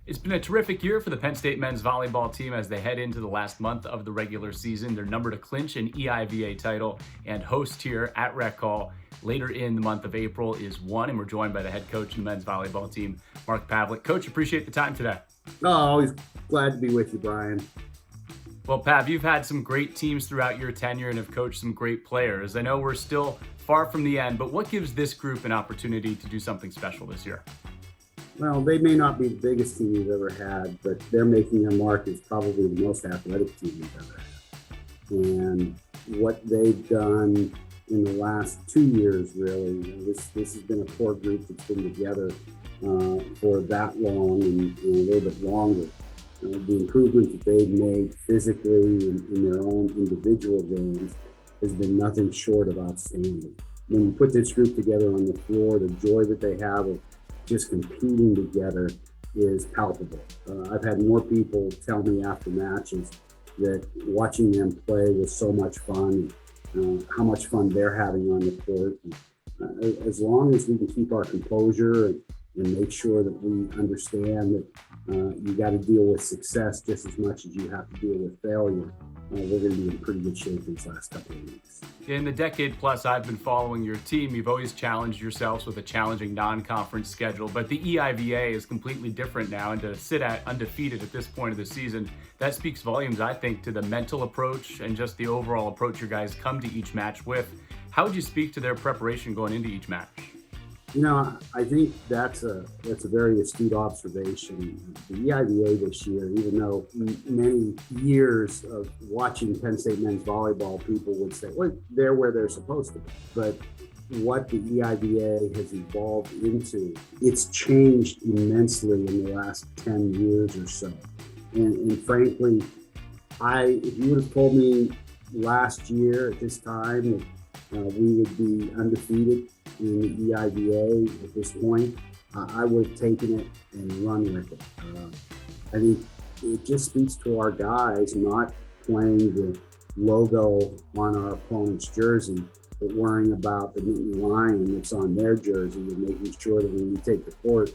It's been a terrific year for the Penn State men's volleyball team as they head into the last month of the regular season. Their number to clinch an EIVA title and host here at Rec Hall later in the month of April is one, and we're joined by the head coach of the men's volleyball team, Mark Pavlik. Coach, appreciate the time today. Oh, always glad to be with you, Brian. Well, Pav, you've had some great teams throughout your tenure and have coached some great players. I know we're still far from the end, but what gives this group an opportunity to do something special this year? Well, they may not be the biggest team we've ever had, but they're making their mark as probably the most athletic team we've ever had. And what they've done in the last 2 years, really, this has been a core group that's been together for that long and a little bit longer. The improvement that they've made physically in their own individual games has been nothing short of outstanding. When you put this group together on the floor, the joy that they have of just competing together is palpable. I've had more people tell me after matches that watching them play was so much fun, how much fun they're having on the court. As long as we can keep our composure and make sure that we understand that you got to deal with success just as much as you have to deal with failure, we're going to be in pretty good shape these last couple of weeks. In the decade plus I've been following your team, you've always challenged yourselves with a challenging non-conference schedule, but the EIVA is completely different now, and to sit at undefeated at this point of the season, that speaks volumes, I think, to the mental approach and just the overall approach your guys come to each match with. How would you speak to their preparation going into each match? You know, I think that's a very astute observation. The EIVA this year, even though many years of watching Penn State men's volleyball, people would say, well, they're where they're supposed to be. But what the EIVA has evolved into, it's changed immensely in the last 10 years or so. And frankly, if you would have told me last year at this time that we would be undefeated in the EIVA at this point, I would have taken it and run with it. I think it just speaks to our guys not playing the logo on our opponent's jersey, but worrying about the Nittany Lion that's on their jersey and making sure that when we take the court,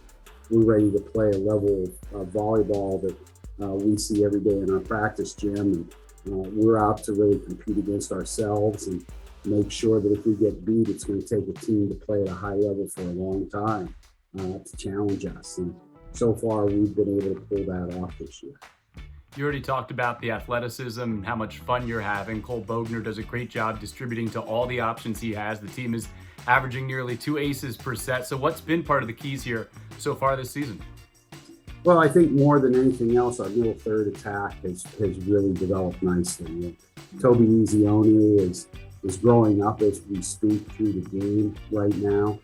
we're ready to play a level of volleyball that we see every day in our practice gym. And we're out to really compete against ourselves and make sure that if we get beat, it's going to take a team to play at a high level for a long time to challenge us. And so far, we've been able to pull that off this year. You already talked about the athleticism and how much fun you're having. Cole Bogner does a great job distributing to all the options he has. The team is averaging nearly 2 aces per set. So what's been part of the keys here so far this season? Well, I think more than anything else, our middle third attack has really developed nicely. Toby Ezioni is growing up as we speak through the game right now.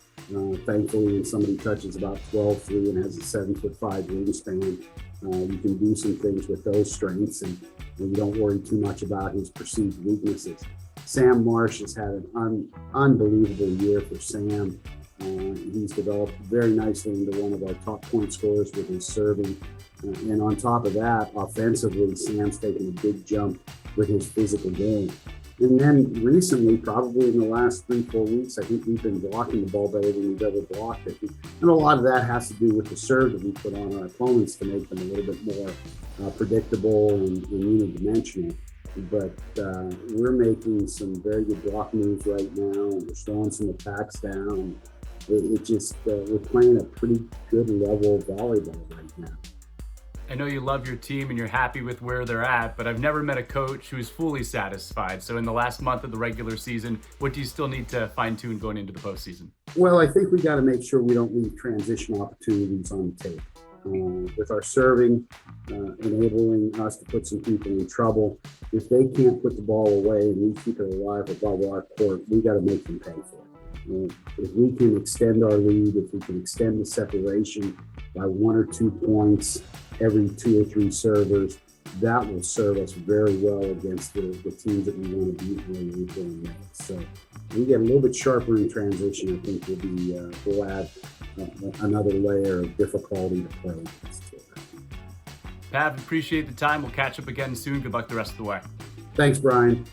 Thankfully, when somebody touches about 12'3" and has a 7'5" wingspan, you can do some things with those strengths, and you don't worry too much about his perceived weaknesses. Sam Marsh has had an unbelievable year for Sam. He's developed very nicely into one of our top point scorers with his serving. And on top of that, offensively, Sam's taken a big jump with his physical game. And then recently, probably in the last 3-4 weeks, I think we've been blocking the ball better than we've ever blocked it. And a lot of that has to do with the serve that we put on our opponents to make them a little bit more predictable and unidimensional. But we're making some very good block moves right now, and we're throwing some attacks down. We're playing a pretty good level of volleyball right now. I know you love your team and you're happy with where they're at, but I've never met a coach who's fully satisfied. So in the last month of the regular season, what do you still need to fine-tune going into the postseason? Well, I think we got to make sure we don't leave transition opportunities on the table. With our serving, enabling us to put some people in trouble. If they can't put the ball away and we keep it alive above our court, we got to make them pay for it. If we can extend our lead, if we can extend the separation by 1 or 2 points every 2 or 3 servers, that will serve us very well against the teams that we want to beat in the April and May. So we get a little bit sharper in transition. I think we'll add another layer of difficulty to play against. Pav, appreciate the time. We'll catch up again soon. Good luck the rest of the way. Thanks, Brian.